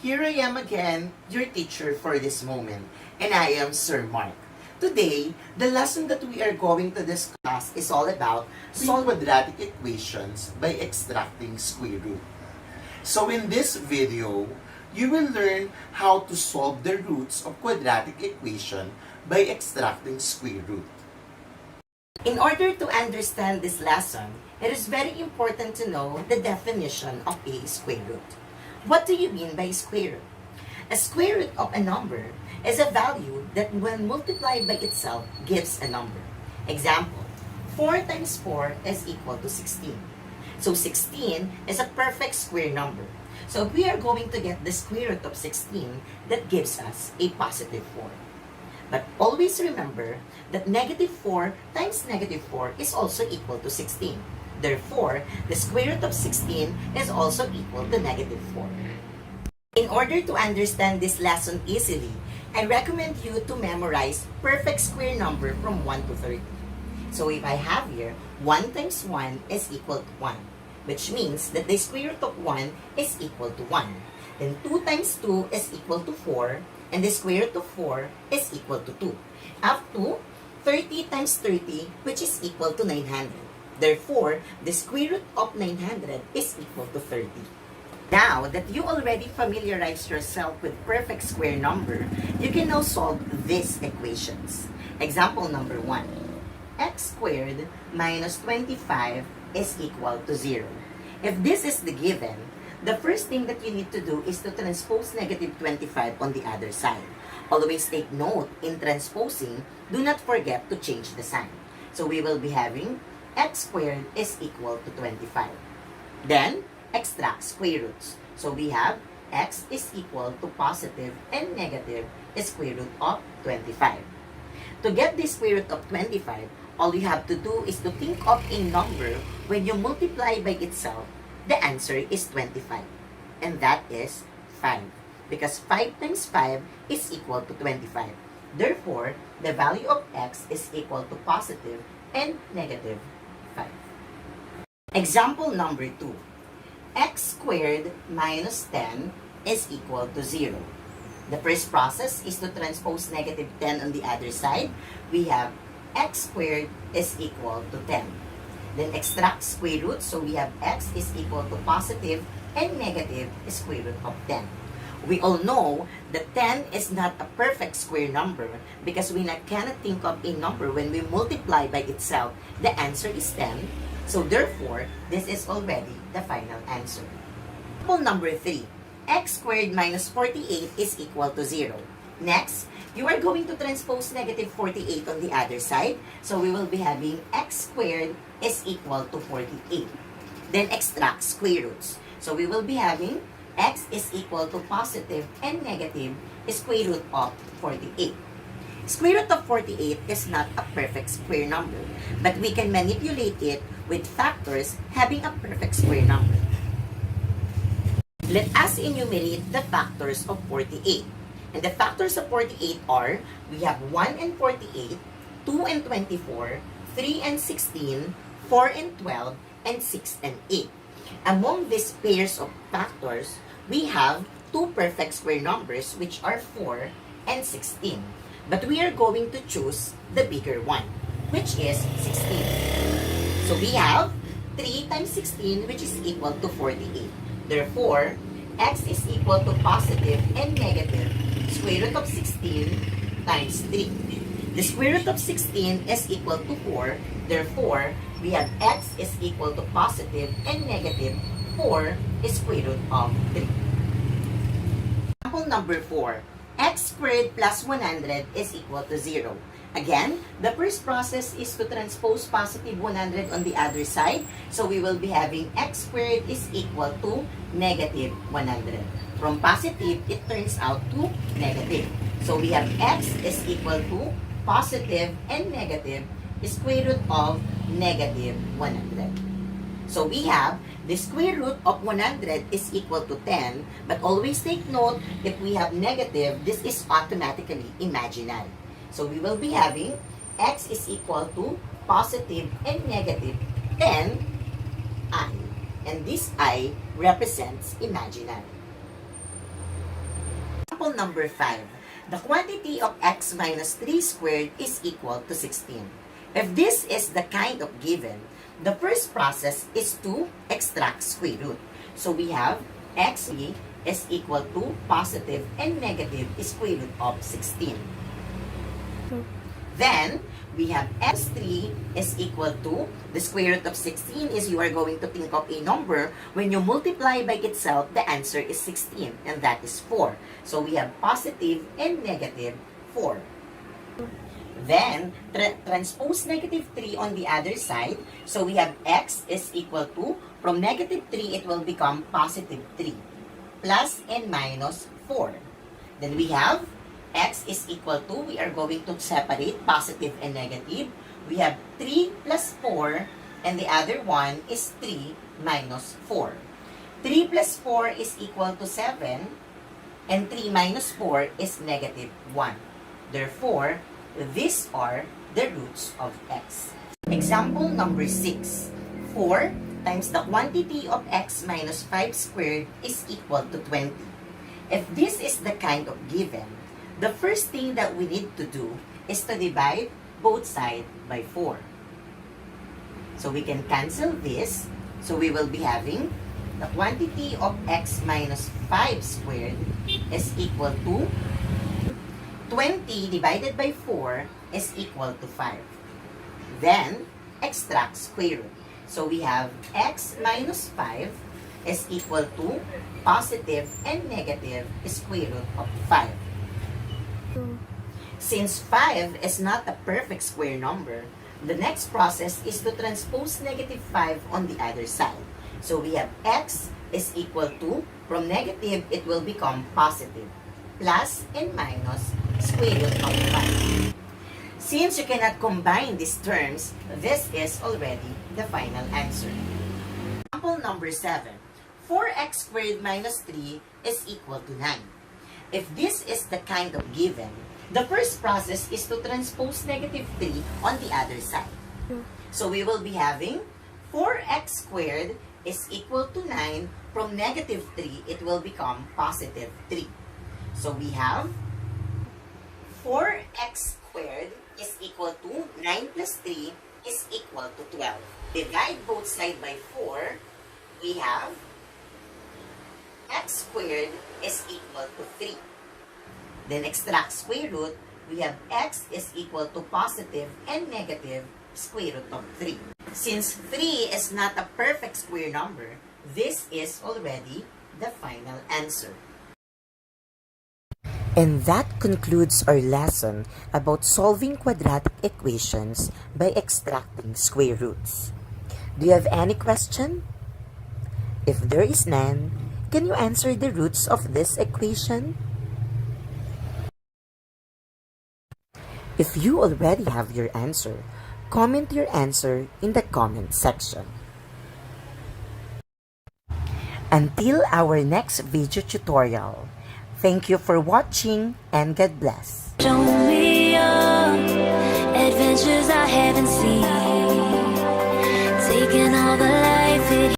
Here I am again, your teacher for this moment, and I am Sir Mark. Today, the lesson that we are going to discuss is all about solving quadratic equations by extracting square root. So in this video, you will learn how to solve the roots of quadratic equation by extracting square root. In order to understand this lesson, it is very important to know the definition of a square root. What do you mean by square root? A square root of a number is a value that when multiplied by itself gives a number. Example, 4 times 4 is equal to 16. So 16 is a perfect square number. So we are going to get the square root of 16 that gives us a positive 4. But always remember that negative 4 times negative 4 is also equal to 16. Therefore, the square root of 16 is also equal to negative 4. In order to understand this lesson easily, I recommend you to memorize perfect square number from 1 to 30. So if I have here, 1 times 1 is equal to 1, which means that the square root of 1 is equal to 1. Then 2 times 2 is equal to 4, and the square root of 4 is equal to 2. Up to 30 times 30, which is equal to 900. Therefore, the square root of 900 is equal to 30. Now that you already familiarized yourself with perfect square number, you can now solve these equations. Example number 1. X squared minus 25 is equal to 0. If this is the given, the first thing that you need to do is to transpose negative 25 on the other side. Always take note, in transposing, do not forget to change the sign. So we will be having x squared is equal to 25. Then, extract square roots. So we have x is equal to positive and negative square root of 25. To get the square root of 25, all you have to do is to think of a number when you multiply by itself. The answer is 25, and that is 5, because 5 times 5 is equal to 25. Therefore, the value of x is equal to positive and negative 5. Example number 2. X squared minus 10 is equal to 0. The first process is to transpose negative 10 on the other side. We have x squared is equal to 10. Then extract square root, so we have x is equal to positive and negative square root of 10. We all know that 10 is not a perfect square number because we cannot think of a number when we multiply by itself. The answer is 10. So therefore, this is already the final answer. Example number 3. X squared minus 48 is equal to 0. Next, you are going to transpose negative 48 on the other side. So we will be having x squared is equal to 48. Then extract square roots. So we will be having x is equal to positive and negative square root of 48. Square root of 48 is not a perfect square number, but we can manipulate it with factors having a perfect square number. Let us enumerate the factors of 48. And the factors of 48 are, we have 1 and 48, 2 and 24, 3 and 16, 4 and 12, and 6 and 8. Among these pairs of factors, we have two perfect square numbers, which are 4 and 16. But we are going to choose the bigger one, which is 16. So we have 3 times 16, which is equal to 48. Therefore, x is equal to positive and negative square root of 16 times 3. The square root of 16 is equal to 4. Therefore, we have x is equal to positive and negative 4 square root of 3. Example number 4. X squared plus 100 is equal to 0. Again, the first process is to transpose positive 100 on the other side. So we will be having x squared is equal to negative 100. From positive, it turns out to negative. So we have x is equal to positive and negative square root of negative 100. So we have the square root of 100 is equal to 10, but always take note, if we have negative, this is automatically imaginary. So we will be having x is equal to positive and negative 10i. And this I represents imaginary. Example number 5. The quantity of x minus 3 squared is equal to 16. If this is the kind of given, the first process is to extract square root. So we have x is equal to positive and negative square root of 16. Then, we have x3 is equal to the square root of 16 is you are going to think of a number. When you multiply by itself, the answer is 16 and that is 4. So we have positive and negative 4. Then, transpose negative 3 on the other side. So we have x is equal to, from negative 3, it will become positive 3. Plus and minus 4. Then we have x is equal to, we are going to separate positive and negative. We have 3 plus 4, and the other one is 3 minus 4. 3 plus 4 is equal to 7, and 3 minus 4 is negative 1. Therefore, these are the roots of x. Example number 6. 4 times the quantity of x minus 5 squared is equal to 20. If this is the kind of given, the first thing that we need to do is to divide both sides by 4. So we can cancel this. So we will be having the quantity of x minus 5 squared is equal to 20 divided by 4 is equal to 5. Then, extract square root. So we have x minus 5 is equal to positive and negative square root of 5. Since 5 is not a perfect square number, the next process is to transpose negative 5 on the other side. So we have x is equal to, from negative, it will become positive. Plus and minus square root of 5. Since you cannot combine these terms, this is already the final answer. Example number 7. 4x squared minus 3 is equal to 9. If this is the kind of given, the first process is to transpose negative 3 on the other side. So we will be having 4x squared is equal to 9. From negative 3, it will become positive 3. So we have 4x squared is equal to 9 plus 3 is equal to 12. Divide both sides by 4. We have x squared is equal to 3. Then extract square root. We have x is equal to positive and negative square root of 3. Since 3 is not a perfect square number, this is already the final answer. And that concludes our lesson about solving quadratic equations by extracting square roots. Do you have any question? If there is none, can you answer the roots of this equation? If you already have your answer, comment your answer in the comment section. Until our next video tutorial, thank you for watching and God bless. Show me adventures I haven't seen.